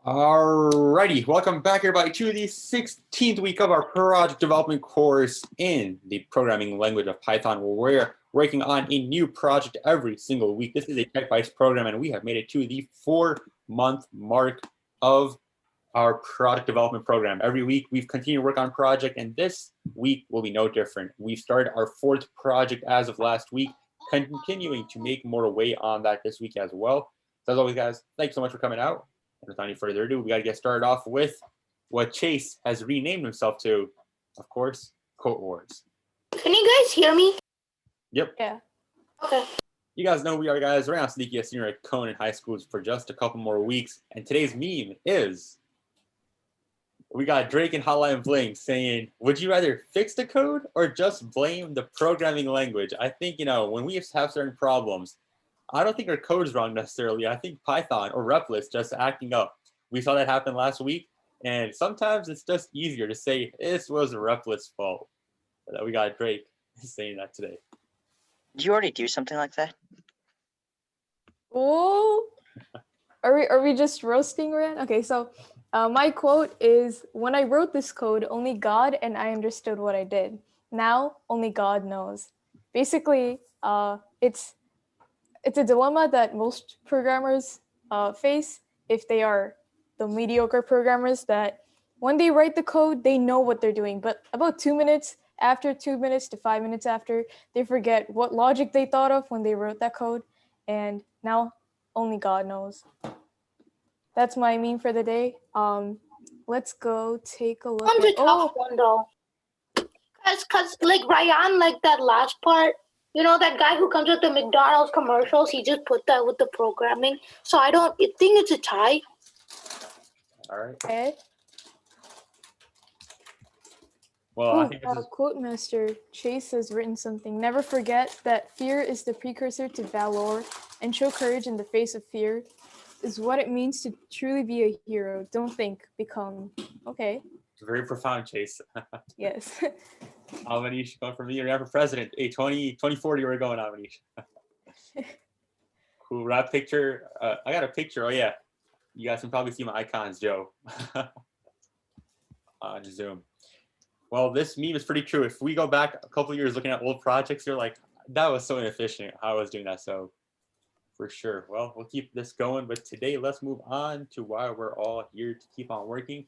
Alrighty, welcome back everybody to the 16th week of our project development course in the programming language of Python, where we're working on a new project every single week. This is a Tech Bytes program, and we have made it to the 4-month mark of our product development program. Every week we've continued to work on project, and this week will be no different. We've started our 4th project as of last week, continuing to make more weight on that this week as well. So as always, guys, thanks so much for coming out. And without any further ado, we got to get started off with what Chase has renamed himself to, of course, Code Wars. Can you guys hear me? Yep. Yeah. Okay. You guys know who we are, guys. We're on Sneaky Senior at Conan High Schools for just a couple more weeks. And today's meme is, we got Drake and Hotline Bling saying, would you rather fix the code or just blame the programming language? I think, when we have certain problems, I don't think our code is wrong necessarily. I think Python or Replit just acting up. We saw that happen last week, and sometimes it's just easier to say this was Replit's fault. But we got Drake saying that today. Did you already do something like that? Oh, are we just roasting Ren? Okay, so my quote is, when I wrote this code, only God and I understood what I did. Now, only God knows. Basically, it's a dilemma that most programmers face if they are the mediocre programmers, that when they write the code, they know what they're doing. But about 2 minutes to 5 minutes after, they forget what logic they thought of when they wrote that code. And now only God knows. That's my meme for the day. Let's go take a look. I'm the tough one though. Cause like Ryan, like that last part, that guy who comes with the McDonald's commercials, he just put that with the programming. So I think it's a tie. All right. Okay. Well, I think this is... Quote master Chase has written something. Never forget that fear is the precursor to valor, and show courage in the face of fear is what it means to truly be a hero. Don't think, become. Okay. Very profound, Chase. Yes. Manish, going from me, you're for president. Hey, 2040, we're going, Manish. Cool rap picture. I got a picture. Oh, yeah. You guys can probably see my icons, Joe. On Zoom. Well, this meme is pretty true. If we go back a couple of years looking at old projects, you're like, that was so inefficient how I was doing that. So for sure. Well, we'll keep this going. But today, let's move on to why we're all here to keep on working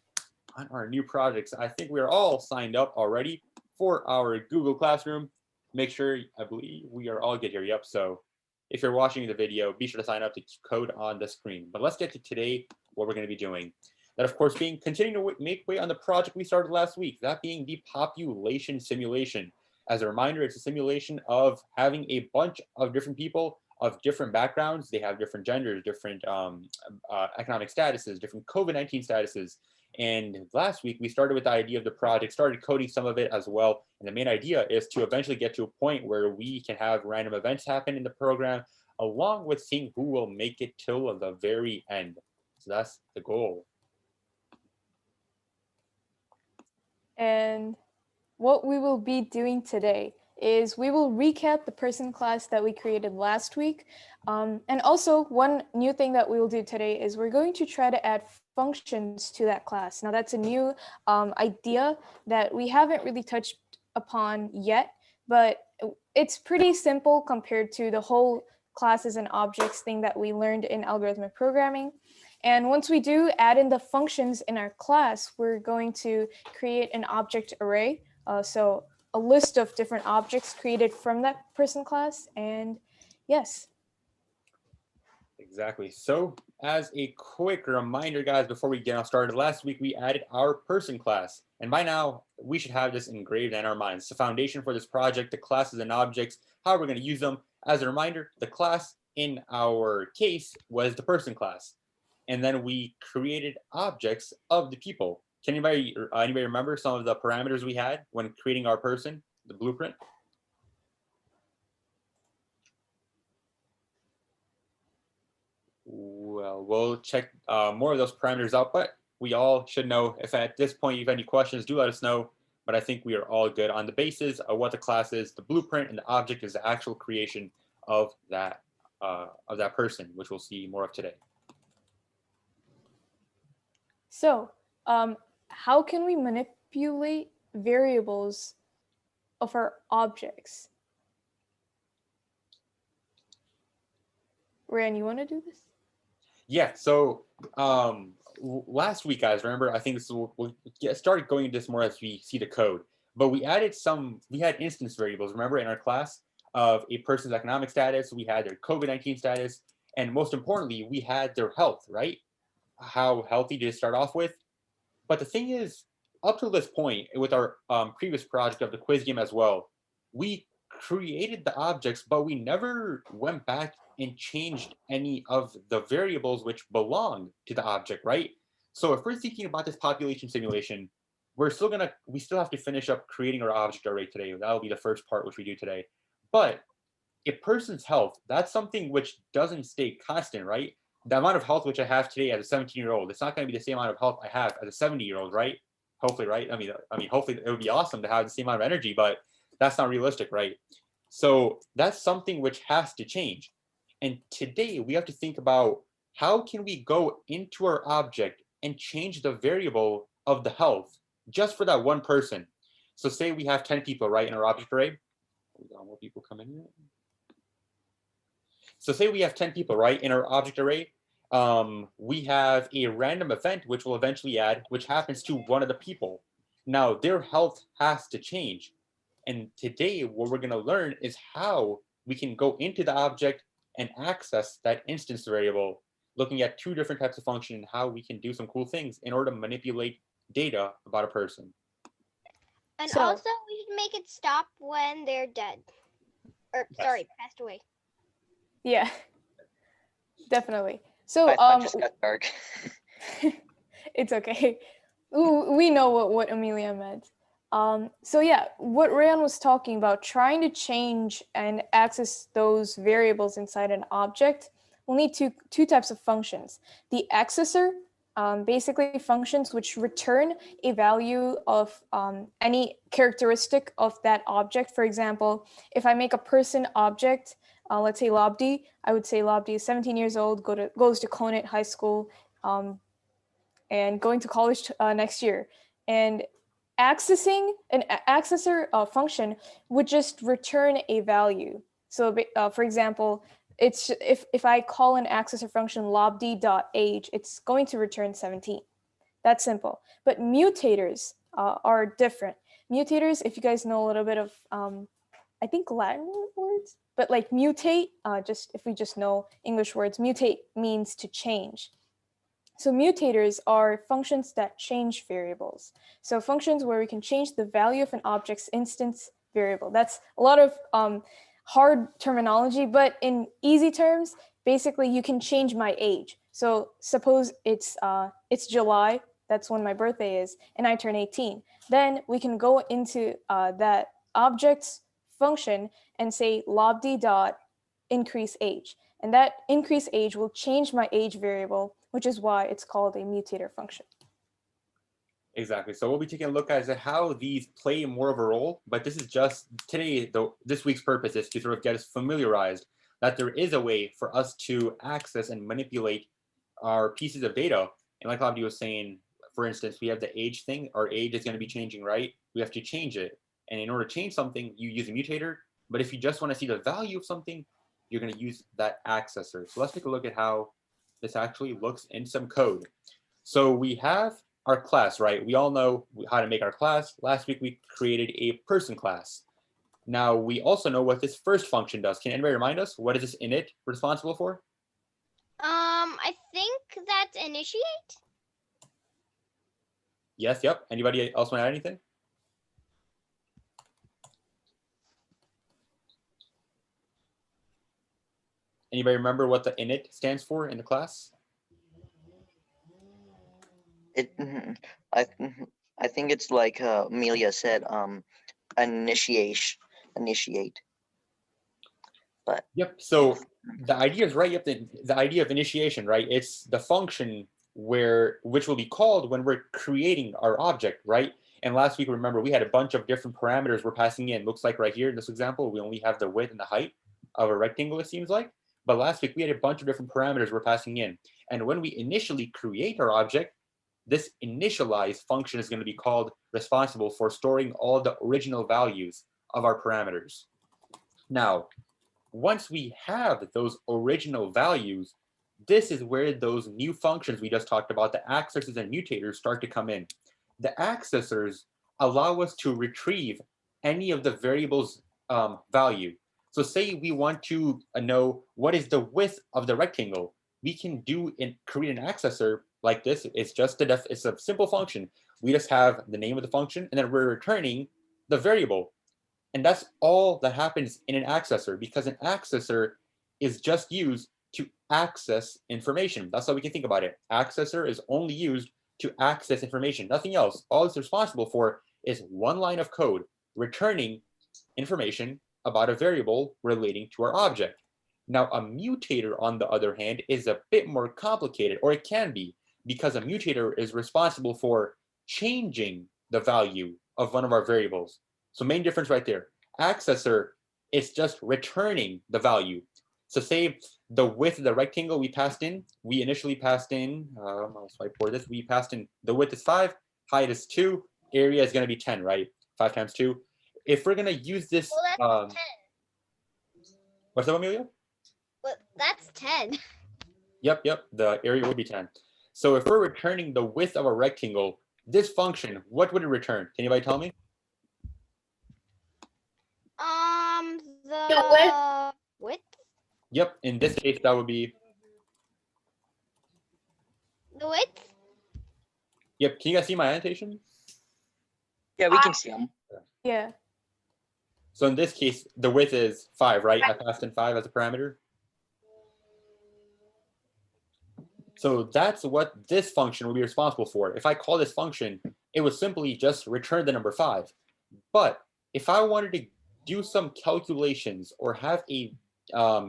on our new projects. I think we are all signed up already for our Google Classroom. Make sure, I believe we are all good here. Yep. So if you're watching the video, be sure to sign up to code on the screen. But let's get to today, what we're going to be doing. That, of course, being continuing to make way on the project we started last week, that being the population simulation. As a reminder, it's a simulation of having a bunch of different people of different backgrounds. They have different genders, different economic statuses, different COVID-19 statuses. And last week, we started with the idea of the project, started coding some of it as well. And the main idea is to eventually get to a point where we can have random events happen in the program, along with seeing who will make it till the very end. So that's the goal. And what we will be doing today is we will recap the person class that we created last week. And also, one new thing that we will do today is we're going to try to add functions to that class. Now, that's a new idea that we haven't really touched upon yet, but it's pretty simple compared to the whole classes and objects thing that we learned in algorithmic programming. And once we do add in the functions in our class, we're going to create an object array. So a list of different objects created from that person class. And yes. Exactly. So as a quick reminder, guys, before we get started, last week we added our person class. And by now, we should have this engraved in our minds. The foundation for this project, the classes and objects, how we're going to use them. As a reminder, the class in our case was the person class. And then we created objects of the people. Can anybody remember some of the parameters we had when creating our person, the blueprint? Well, we'll check more of those parameters out, but we all should know. If at this point you have any questions, do let us know. But I think we are all good on the basis of what the class is. The blueprint and the object is the actual creation of that person, which we'll see more of today. So, how can we manipulate variables of our objects? Ryan, you want to do this? Yeah, so last week, guys, remember, I think we'll get started going into this more as we see the code. But we had instance variables, remember, in our class of a person's economic status, we had their COVID-19 status, and most importantly, we had their health, right? How healthy did it start off with? But the thing is, up to this point, with our previous project of the quiz game as well, we created the objects, but we never went back and changed any of the variables which belong to the object, right? So if we're thinking about this population simulation, we still have to finish up creating our object array today. That'll be the first part which we do today. But a person's health, that's something which doesn't stay constant, right? The amount of health which I have today as a 17-year-old, it's not going to be the same amount of health I have as a 70-year-old, right? Hopefully, right? I mean, hopefully it would be awesome to have the same amount of energy, but that's not realistic, right? So that's something which has to change. And today we have to think about how can we go into our object and change the variable of the health just for that one person. So say we have 10 people, right, in our object array. We got more people coming in. So say we have 10 people, right, in our object array. We have a random event which will eventually add, which happens to one of the people. Now their health has to change. And today what we're going to learn is how we can go into the object and access that instance variable, looking at two different types of function and how we can do some cool things in order to manipulate data about a person. And So- also, we should make it stop when they're dead. Or, Yes. sorry, passed away. Yeah, definitely. So, My thought just got dark. it's okay. Ooh, we know what Amelia meant. So yeah, what Rayan was talking about, trying to change and access those variables inside an object, we'll need two types of functions. The accessor, basically functions which return a value of any characteristic of that object. For example, if I make a person object, let's say Lobdi, I would say Lobdi is 17 years old, goes to Conant High School, and going to college next year. And accessing an accessor function would just return a value. So for example, it's if I call an accessor function lobd.age, it's going to return 17. That's simple. But mutators are different. Mutators, if you guys know a little bit of, I think Latin words, but like mutate, if we just know English words, mutate means to change. So mutators are functions that change variables. So functions where we can change the value of an object's instance variable. That's a lot of hard terminology, but in easy terms, basically you can change my age. So suppose it's July, that's when my birthday is, and I turn 18. Then we can go into that object's function and say lobd.increase age. And that increase age will change my age variable, which is why it's called a mutator function. Exactly. So we'll be taking a look at how these play more of a role, but this is just today, this week's purpose is to sort of get us familiarized that there is a way for us to access and manipulate our pieces of data. And like Abdi was saying, for instance, we have the age thing. Our age is going to be changing, right? We have to change it. And in order to change something, you use a mutator. But if you just want to see the value of something, you're going to use that accessor. So let's take a look at how this actually looks in some code. So we have our class, right? We all know how to make our class. Last week, we created a person class. Now, we also know what this first function does. Can anybody remind us? What is this init responsible for? I think that's initiate. Yes, yep. Anybody else want to add anything? Anybody remember what the init stands for in the class? I think it's like Amelia said, initiate. But Yep. So the idea is right. Yep. The idea of initiation, right? It's the function which will be called when we're creating our object, right? And last week, remember, we had a bunch of different parameters we're passing in. Looks like right here in this example, we only have the width and the height of a rectangle, it seems like. But last week, we had a bunch of different parameters we're passing in. And when we initially create our object, this initialize function is going to be called responsible for storing all the original values of our parameters. Now, once we have those original values, this is where those new functions we just talked about, the accessors and mutators, start to come in. The accessors allow us to retrieve any of the variables value. So say we want to know what is the width of the rectangle. We can create an accessor like this. It's just it's a simple function. We just have the name of the function, and then we're returning the variable. And that's all that happens in an accessor, because an accessor is just used to access information. That's how we can think about it. Accessor is only used to access information, nothing else. All it's responsible for is one line of code returning information about a variable relating to our object. Now, a mutator, on the other hand, is a bit more complicated, or it can be, because a mutator is responsible for changing the value of one of our variables. So main difference right there. Accessor is just returning the value. So say the width of the rectangle we passed in, we initially passed in, I'll swipe for this, we passed in the width is 5, height is 2, area is going to be 10, right? 5 times 2. If we're going to use this, Well, that's 10. What's that, Amelia? Well, that's 10. Yep, the area will be 10. So if we're returning the width of a rectangle, this function, what would it return? Can anybody tell me? The width? Yep, in this case, that would be, The width? yep, can you guys see my annotation? Yeah, we can see them. Yeah. So in this case, the width is 5, right? I passed in 5 as a parameter. So that's what this function will be responsible for. If I call this function, it would simply just return the number 5. But if I wanted to do some calculations or have a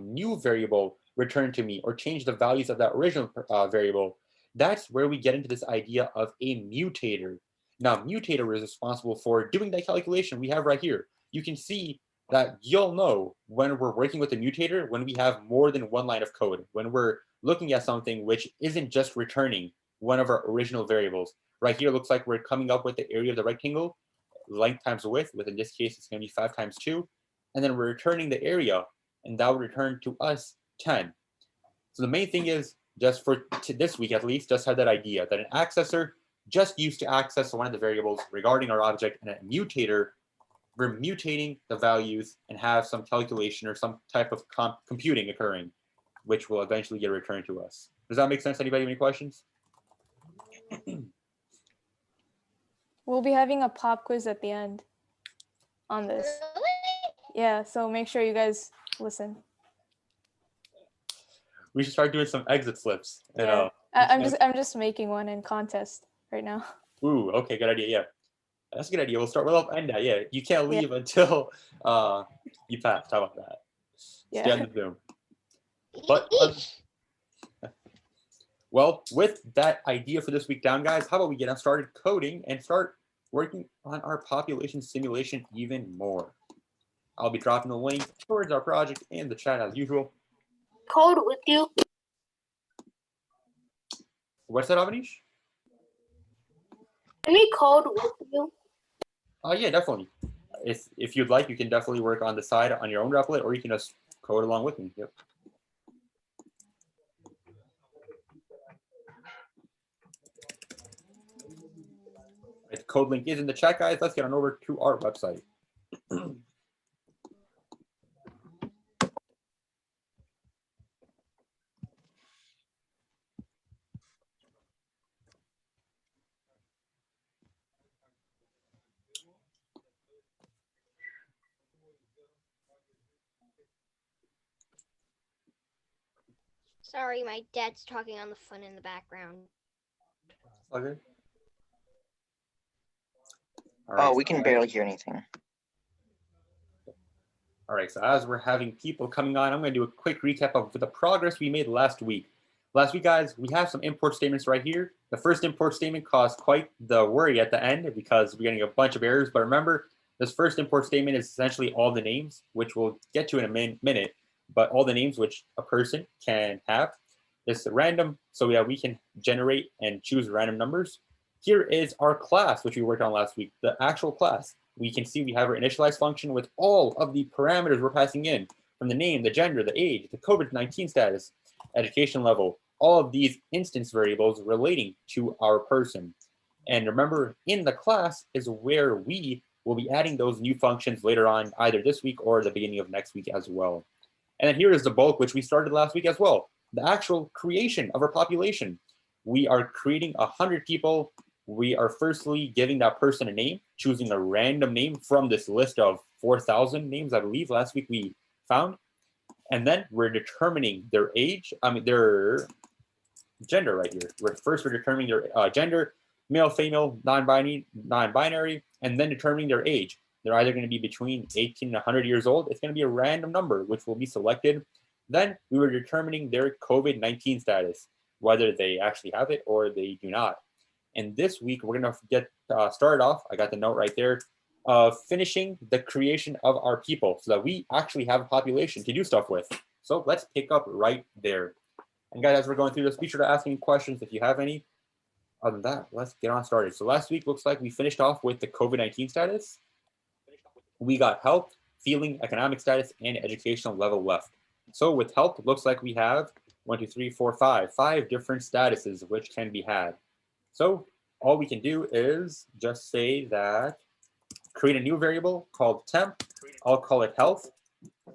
new variable returned to me, or change the values of that original variable, that's where we get into this idea of a mutator. Now, mutator is responsible for doing that calculation we have right here. You can see that you'll know when we're working with a mutator when we have more than one line of code, when we're looking at something which isn't just returning one of our original variables. Right here looks like we're coming up with the area of the rectangle, length times width, in this case it's going to be 5 times 2, and then we're returning the area, and that would return to us 10. So the main thing is, just for this week at least, just have that idea that an accessor just used to access one of the variables regarding our object, and a mutator, we're mutating the values and have some calculation or some type of computing occurring, which will eventually get returned to us. Does that make sense? Anybody have any questions? We'll be having a pop quiz at the end on this. Really? Yeah, so make sure you guys listen. We should start doing some exit slips. And, Yeah. I'm just making one in contest right now. ooh, okay, good idea. Yeah, that's a good idea. We'll end that. Yeah, you can't leave until you pass. How about that? Yeah. Stay on the Zoom. But well, with that idea for this week down, guys, how about we get started coding and start working on our population simulation even more? I'll be dropping the link towards our project in the chat as usual. Code with you. What's that, Avanish? Can we code with you? Yeah, definitely. If you'd like, you can definitely work on the side on your own Replit, or you can just code along with me. Yep. The code link is in the chat, guys. Let's get on over to our website. Sorry, my dad's talking on the phone in the background. Okay. All Oh, right, we can barely hear anything. All right, so as we're having people coming on, I'm going to do a quick recap of the progress we made last week. Last week, guys, we have some import statements right here. The first import statement caused quite the worry at the end because we're getting a bunch of errors. But remember, this first import statement is essentially all the names, which we'll get to in a minute, but all the names which a person can have. this random, so yeah, we can generate and choose random numbers. Here is our class, which we worked on last week, the actual class. We can see we have our initialize function with all of the parameters we're passing in, from the name, the gender, the age, the COVID-19 status, education level, all of these instance variables relating to our person. And remember, in the class is where we will be adding those new functions later on, either this week or the beginning of next week as well. And then here is the bulk, which we started last week as well, the actual creation of our population. We are creating 100 people. We are firstly giving that person a name, choosing a random name from this list of 4,000 names, I believe, last week we found. And then we're determining their age, their gender right here. We're determining their gender, male, female, non-binary, and then determining their age. They're either going to be between 18 and 100 years old. It's going to be a random number, which will be selected. Then we were determining their COVID-19 status, whether they actually have it or they do not. And this week, we're going to get started off. I got the note right there of finishing the creation of our people so that we actually have a population to do stuff with. So let's pick up right there. And guys, as we're going through this, be sure to ask any questions if you have any. Other than that, let's get on started. So last week looks like we finished off with the COVID-19 status. We got health, feeling, economic status, and educational level left. So with health, it looks like we have 5 different statuses which can be had. So all we can do is just say that create a new variable called temp. I'll call it health.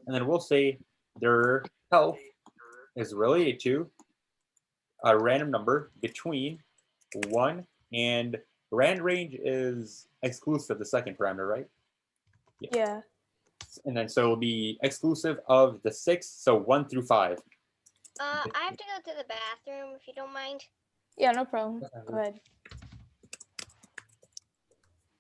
And then we'll say their health is related to a random number between 1 and rand range is exclusive of the second parameter, right? Yeah. And then so it'll be exclusive of the 6, so 1 through 5. I have to go to the bathroom if you don't mind. Yeah, no problem. Go ahead.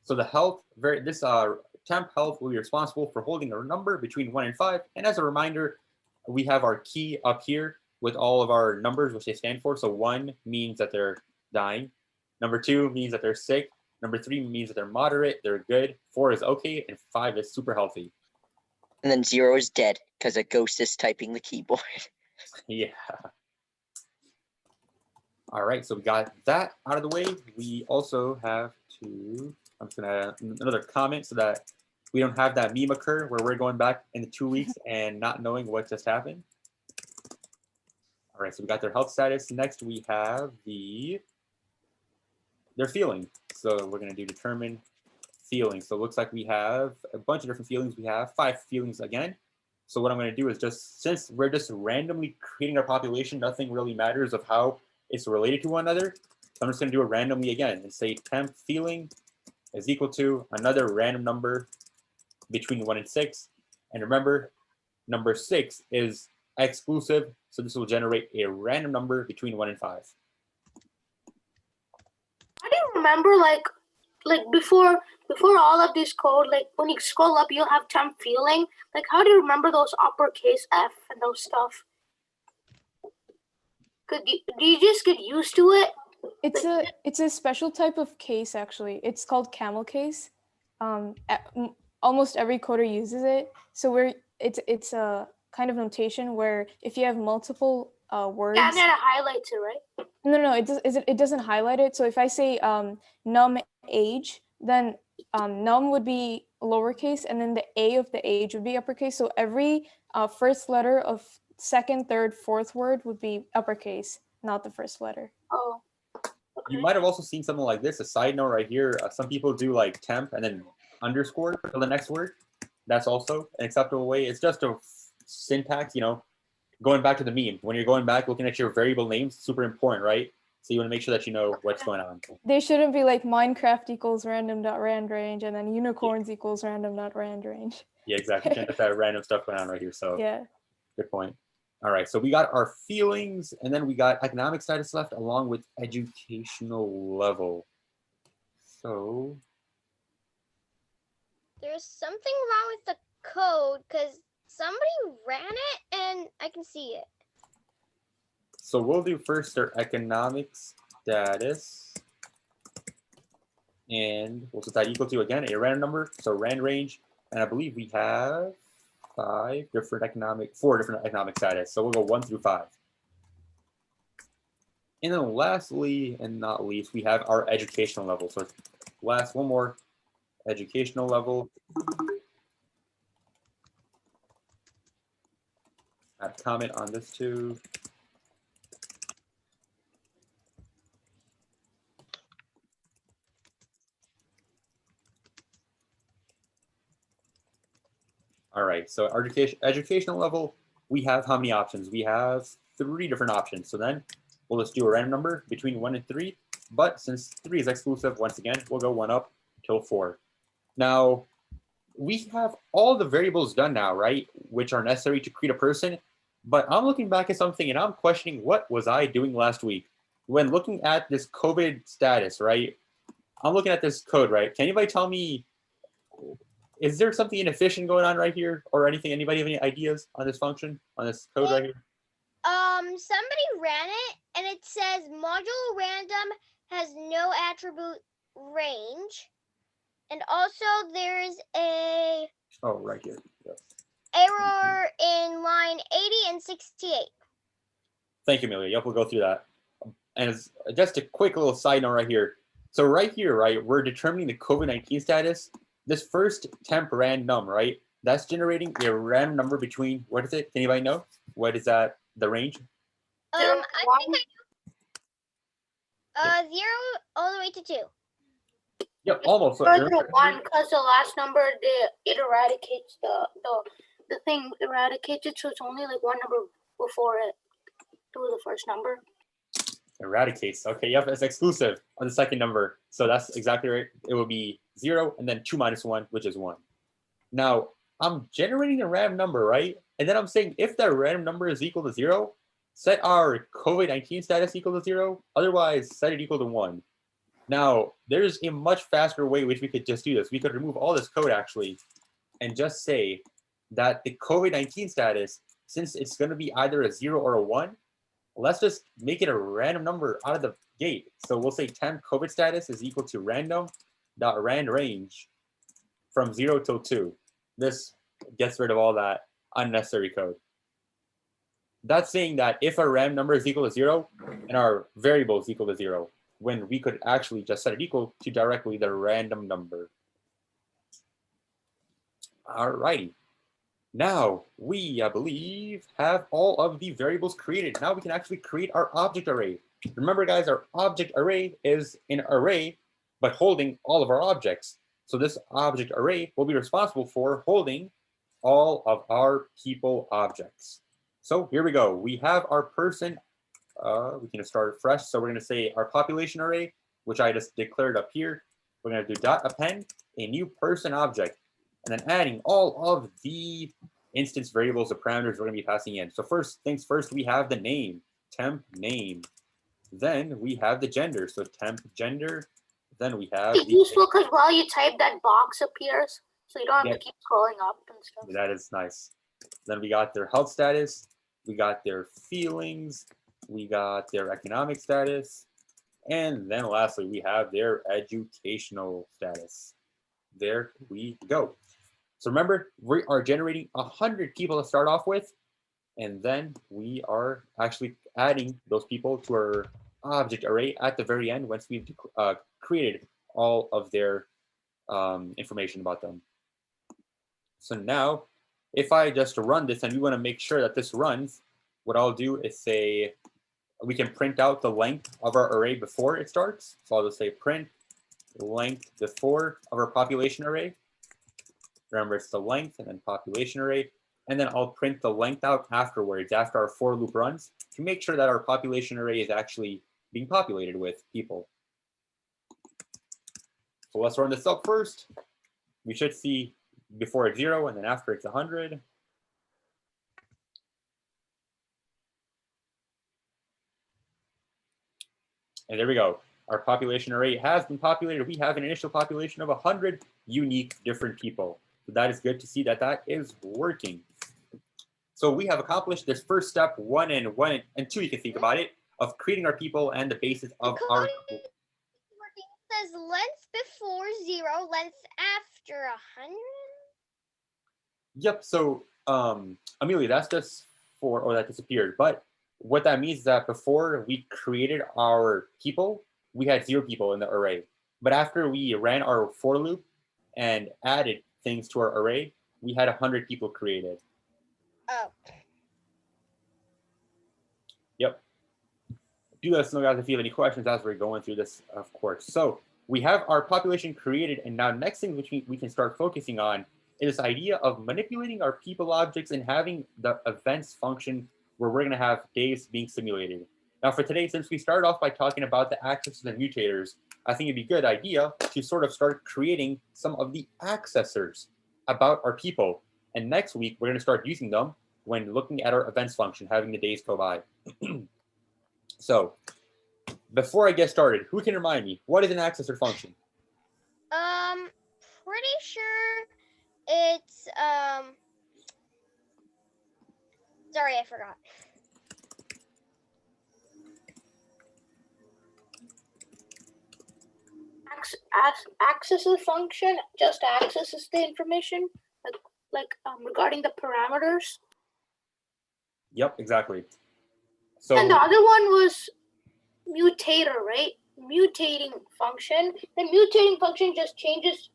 So the health, this temp health will be responsible for holding a number between 1 and 5. And as a reminder, we have our key up here with all of our numbers, which they stand for. So 1 means that they're dying. Number 2 means that they're sick. Number 3 means that they're moderate, they're good. 4 is okay, and 5 is super healthy. And then 0 is dead because a ghost is typing the keyboard. Yeah. All right, so we got that out of the way. We also have to, I'm just gonna add another comment so that we don't have that meme occur where we're going back into 2 weeks and not knowing what just happened. All right, so we got their health status. Next, we have their feeling. So we're gonna do determine feelings. So it looks like we have a bunch of different feelings. We have 5 feelings again. So what I'm gonna do is just, since we're just randomly creating our population, nothing really matters of how it's related to one another. So I'm just gonna do it randomly again and say temp feeling is equal to another random number between 1 and 6. And remember, number 6 is exclusive. So this will generate a random number between 1 and 5. I do remember like before all of this code, like when you scroll up, you'll have temp feeling. Like, how do you remember those uppercase F and those stuff? Do you just get used to it? It's a special type of case actually. It's called camel case. Almost every coder uses it. So it's a kind of notation where if you have multiple words. Yeah, and then it highlights it, right? No, it doesn't highlight it. So if I say num age, then num would be lowercase, and then the A of the age would be uppercase. So every first letter of second, third, fourth word would be uppercase, not the first letter. Oh. Okay. You might have also seen something like this. A side note right here, some people do like temp and then underscore for the next word. That's also an acceptable way. It's just a syntax, going back to the meme. When you're going back, looking at your variable names, super important, right? So you want to make sure that you know what's going on. They shouldn't be like Minecraft equals random.randrange and then unicorns equals random.randrange. Yeah, exactly. Can't have that random stuff going on right here. So yeah. Good point. All right, so we got our feelings, and then we got economic status left along with educational level. So There's something wrong with the code because somebody ran it and I can see it. So we'll do first their economic status. And we'll set that equal to, again, a random number, so rand range. And I believe we have 4 different economic status. So we'll go 1 through 5. And then lastly and not least, we have our educational level. So last one more, educational level. Add a comment on this too. All right, so our educational level, we have how many options? We have 3 different options. So then we'll just do a random number between 1 and 3. But since 3 is exclusive, once again, we'll go 1 up till 4. Now, we have all the variables done now, right? Which are necessary to create a person. But I'm looking back at something and I'm questioning what was I doing last week? When looking at this COVID status, right? I'm looking at this code, right? Can anybody tell me, is there something inefficient going on right here or anything? Anybody have any ideas on this function, on this code right here? Somebody ran it and it says module random has no attribute range. And also there's a Oh, right here. Yes. error in line 80 and 68. Thank you, Amelia. Yep, we'll go through that. And it's just a quick little side note right here. So right here, right, we're determining the COVID-19 status. This first temp random, right, that's generating a random number between, what is it? Can anybody know? What is that, the range? I think I know. 0 all the way to 2. Yep, almost. So Further 1, because the last number, it eradicates the thing eradicates it, so it's only like 1 number before it to the first number. Eradicates. Okay, yep, it's exclusive on the second number. So that's exactly right. It will be 0 and then 2 minus 1, which is 1. Now, I'm generating a random number, right? And then I'm saying if that random number is equal to 0, set our COVID-19 status equal to 0. Otherwise, set it equal to 1. Now, there's a much faster way which we could just do this. We could remove all this code actually and just say that the COVID-19 status, since it's going to be either a 0 or a 1, let's just make it a random number out of the gate. So we'll say temp COVID status is equal to random.rand range from 0 till 2. This gets rid of all that unnecessary code. That's saying that if our random number is equal to 0 and our variable is equal to 0, when we could actually just set it equal to directly the random number. Alrighty. Now we, I believe, have all of the variables created. Now we can actually create our object array. Remember, guys, our object array is an array, but holding all of our objects. So this object array will be responsible for holding all of our people objects. So here we go. We have our person. We can start fresh. So we're going to say our population array, which I just declared up here. We're going to do dot append a new person object, and then adding all of the instance variables, the parameters we're going to be passing in. So first things first, we have the name, temp name. Then we have the gender, so temp gender. Then we have It's useful because while you type, that box appears, so you don't have to keep scrolling up and stuff. That is nice. Then we got their health status. We got their feelings. We got their economic status. And then lastly, we have their educational status. There we go. So remember, we are generating 100 people to start off with, and then we are actually adding those people to our object array at the very end once we've created all of their information about them. So now, if I just run this and we want to make sure that this runs, what I'll do is say, we can print out the length of our array before it starts. So I'll just say print length before of our population array. Remember, it's the length and then population array. And then I'll print the length out afterwards, after our for loop runs, to make sure that our population array is actually being populated with people. So let's run this up first. We should see before it's 0 and then after it's 100. And there we go. Our population array has been populated. We have an initial population of 100 unique different people. So that is good to see that that is working. So we have accomplished this first step, 1 and 2, you can think about it, of creating our people and the basis of our. It says length before 0, length after 100. Yep. So Amelia, that's just for, or that disappeared. But what that means is that before we created our people, we had 0 people in the array. But after we ran our for loop and added things to our array, we had 100 people created. Oh. Yep. Do let us know, guys, if you have any questions as we're going through this, of course. So we have our population created, and now next thing which we can start focusing on is this idea of manipulating our people objects and having the events function where we're going to have days being simulated. Now for today, since we started off by talking about the accessors and mutators, I think it'd be a good idea to sort of start creating some of the accessors about our people. And next week, we're going to start using them when looking at our events function, having the days go by. So before I get started, who can remind me, what is an accessor function? Pretty sure it's sorry, I forgot. Accessor function just accesses the information, regarding the parameters. Yep, exactly. So And the other one was mutator, right? Mutating function. The mutating function just changes.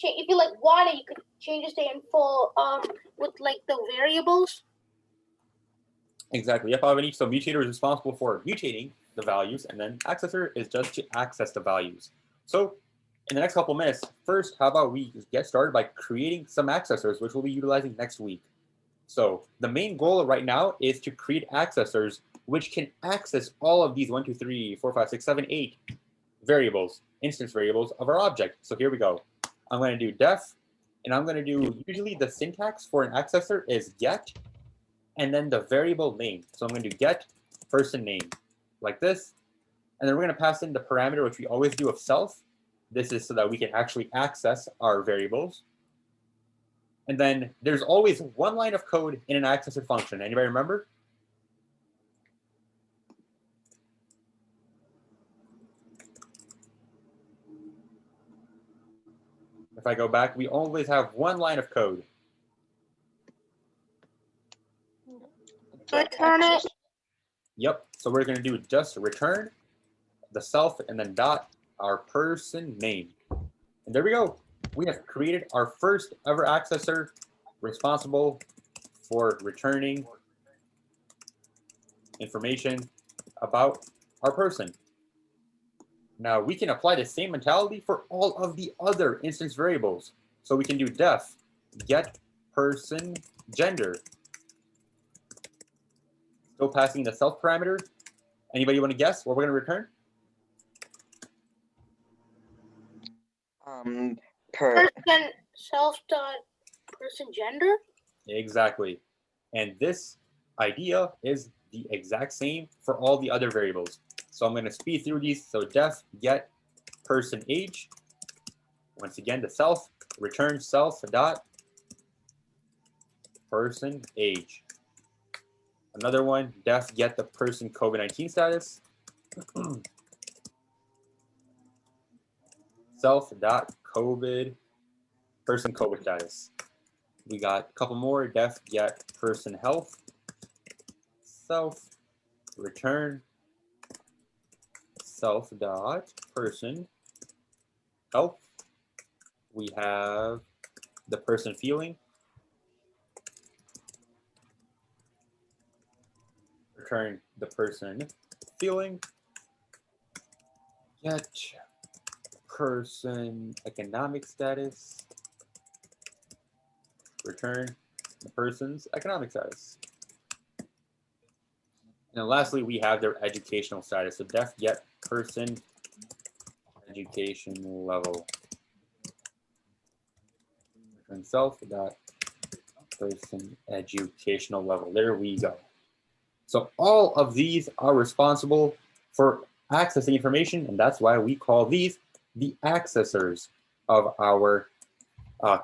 If you want it, you could change the info with the variables. exactly, yep, Avani. So mutator is responsible for mutating the values, and then accessor is just to access the values. So in the next couple minutes, first, how about we get started by creating some accessors, which we'll be utilizing next week. So the main goal right now is to create accessors which can access all of these 1, 2, 3, 4, 5, 6, 7, 8 variables, instance variables of our object. So here we go. I'm going to do def, and I'm going to do, usually the syntax for an accessor is get, and then the variable name. So I'm going to do get person name, like this. And then we're going to pass in the parameter, which we always do, of self. This is so that we can actually access our variables. And then there's always one line of code in an accessor function. Anybody remember? If I go back, we always have one line of code. Return it. Yep. So we're going to do just return the self and then dot our person name. And there we go. We have created our first ever accessor responsible for returning information about our person. Now we can apply the same mentality for all of the other instance variables. So we can do def get person gender. Still passing the self parameter. Anybody want to guess what we're going to return? Person self dot person gender. Exactly. And this idea is the exact same for all the other variables. So I'm going to speed through these. So def get person age. Once again, the self return self dot person age. Another one, def get the person COVID-19 status. Self dot COVID person COVID status. We got a couple more, def get person health. Self return self dot person health. We have the person feeling. Return the person feeling. Get person economic status. Return the person's economic status. And then lastly, we have their educational status. So def get person education level. Return self dot person educational level. There we go. So all of these are responsible for accessing information, and that's why we call these the accessors of our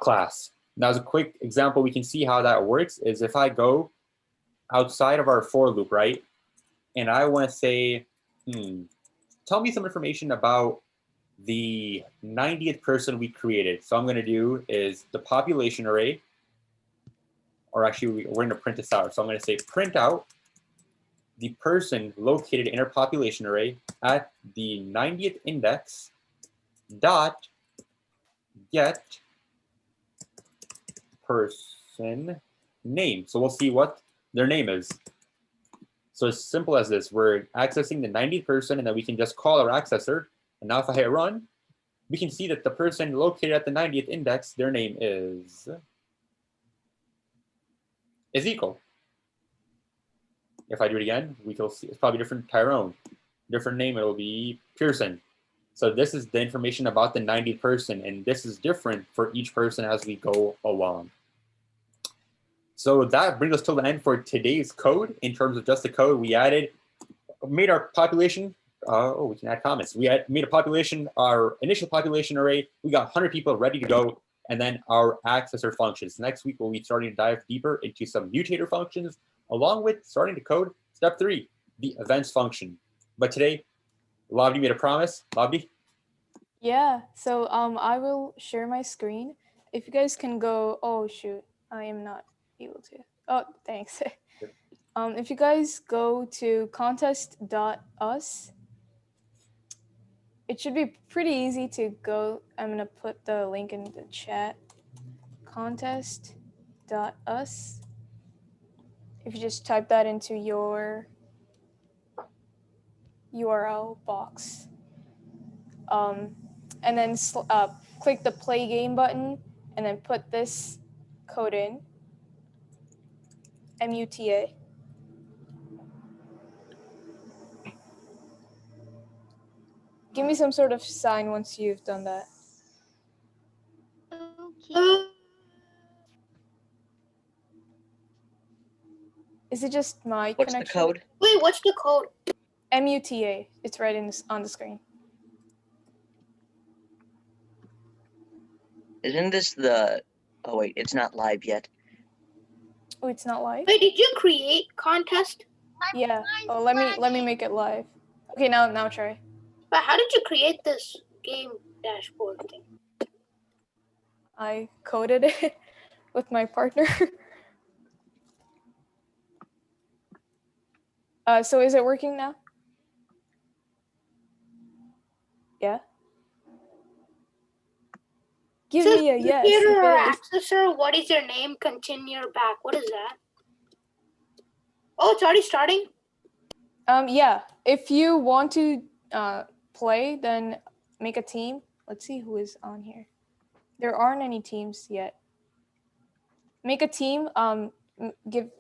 class. Now, as a quick example, we can see how that works is if I go outside of our for loop, right? And I want to say, tell me some information about the 90th person we created. So I'm going to do is the population array, or actually we're going to print this out. So I'm going to say print out the person located in our population array at the 90th index dot get person name. So we'll see what their name is. So as simple as this, we're accessing the 90th person, and then we can just call our accessor. And now if I hit run, we can see that the person located at the 90th index, their name is Ezekiel. If I do it again, we can see it's probably different Tyrone. Different name, it will be Pearson. So this is the information about the 90th person, and this is different for each person as we go along. So that brings us to the end for today's code. In terms of just the code, we made our population. We can add comments. We made a population, our initial population array. We got 100 people ready to go, and then our accessor functions. Next week, we'll be starting to dive deeper into some mutator functions, along with starting to code step 3, the events function. But today, Lavdi made a promise. Lavdi? Yeah, so I will share my screen. If you guys can go, oh shoot, I am not able to. Oh, thanks. If you guys go to contest.us, it should be pretty easy to go. I'm gonna put the link in the chat. Contest.us. If you just type that into your URL box, and then click the play game button, and then put this code in, MUTA. Give me some sort of sign once you've done that. Okay. Is it just my What's connection? the code? Wait, what's the code? MUTA. It's right on the screen. Isn't this the? Oh wait, it's not live yet. Oh, it's not live? Wait, did you create contest? Yeah. Oh, let me make it live. Okay, now try. But how did you create this game dashboard thing? I coded it with my partner. So is it working now? Yeah. Give So me a yes. Mutator or If it is. accessor, what is your name? Continue back. What is that? Oh, it's already starting? Yeah. If you want to play, then make a team. Let's see who is on here. There aren't any teams yet. Make a team. Give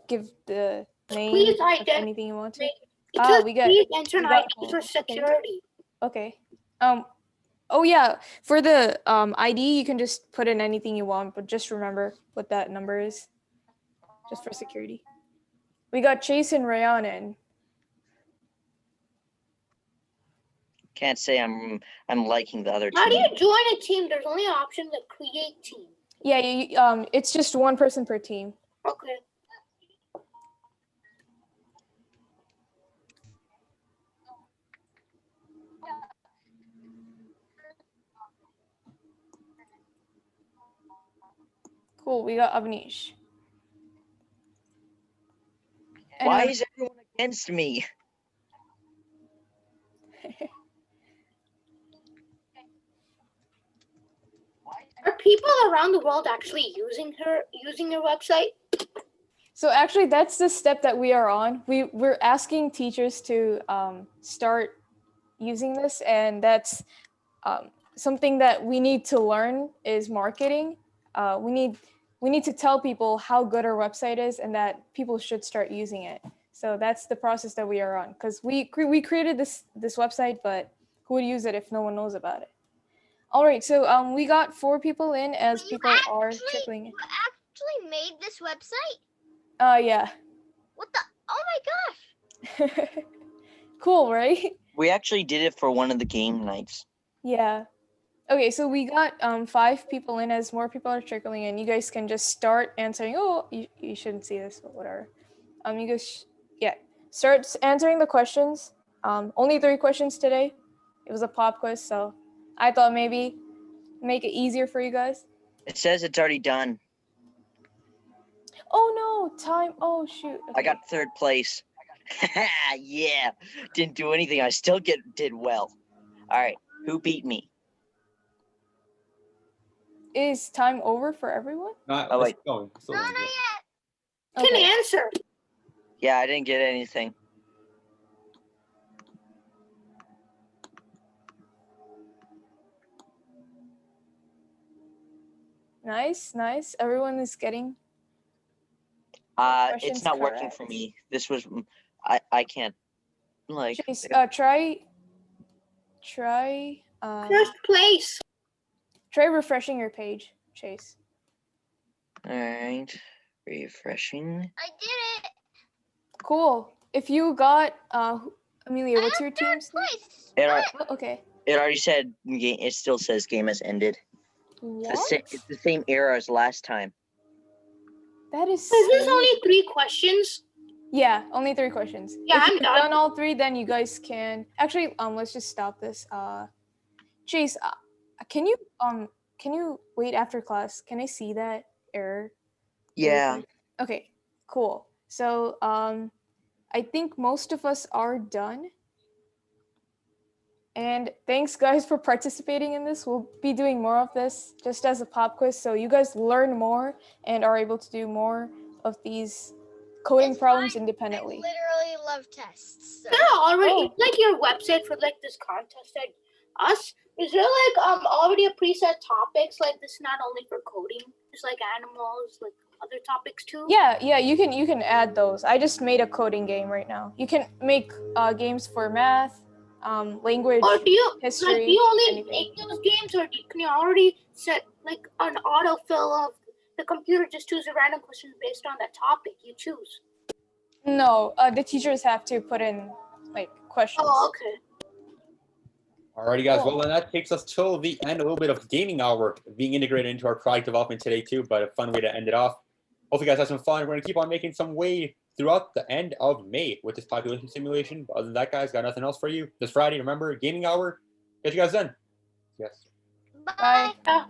the name Please of identify. anything you want to. It says we got. please enter an ID Paul. for security. Okay. Oh yeah. For the ID, you can just put in anything you want, but just remember what that number is, just for security. We got Chase and Rayan in. Can't say I'm liking the other How do team. you join a team? There's only an option to create team. Yeah, it's just one person per team. Okay. Cool, we got Avnish. And, Why is everyone against me? Are people around the world actually using your website? So actually, that's the step that we are on. We're asking teachers to start using this, and that's something that we need to learn is marketing. We need to tell people how good our website is and that people should start using it. So that's the process that we are on, because we created this website, but who would use it if no one knows about it? All right, so we got 4 people in as people are trickling in. You actually made this website? Yeah. What the? Oh my gosh. Cool, right? We actually did it for one of the game nights. Yeah. Okay, so we got 5 people in as more people are trickling in. You guys can just start answering. Oh, you shouldn't see this, but whatever. You guys, start answering the questions. Only 3 questions today. It was a pop quiz, so I thought maybe make it easier for you guys. It says it's already done. Oh no, time. Oh shoot. I Okay. got 3rd place. Yeah, didn't do anything. I still did well. All right, who beat me? Is time over for everyone? Not, Oh, let's wait. go. Still No, gonna do not it. yet. Can Okay. answer. Yeah, I didn't get anything. Nice, nice. Everyone is getting It's questions not working for correct. me. This was I can't like. Chase, try First place. try refreshing your page, Chase. All right, refreshing. I did it. Cool. If you got Amelia, what's I your have third team's name? place. It, al- Oh, okay. it already said. It still says game has ended. What? It's the same error as last time. That is Is this so... only 3 questions? Yeah, only 3 questions. Yeah, if I'm you've done. done all 3, then you guys can actually let's just stop this. Chase, can you wait after class? Can I see that error? really Yeah. quick? Okay, cool. So I think most of us are done. And thanks guys for participating in this. We'll be doing more of this just as a pop quiz, so you guys learn more and are able to do more of these coding It's problems fine. independently. I literally love tests. So. There are already Oh. like your website for like this contest that us. Is there like already a preset topics like this? Not only for coding, just like animals, like other topics too. Yeah, you can add those. I just made a coding game right now. You can make games for math, language, Or do you history, like do you only anything. make those games, or can you already set like an autofill of the computer just choose a random question based on that topic you choose? No, the teachers have to put in like questions. Oh, okay. Alrighty, guys. Cool. Well, then that takes us till the end. A little bit of gaming hour being integrated into our product development today too, but a fun way to end it off. Hopefully, you guys have some fun. We're gonna keep on making some way throughout the end of May with this population simulation. But other than that, guys, got nothing else for you this Friday. Remember, gaming hour. Catch you guys then. Yes. Bye. Bye.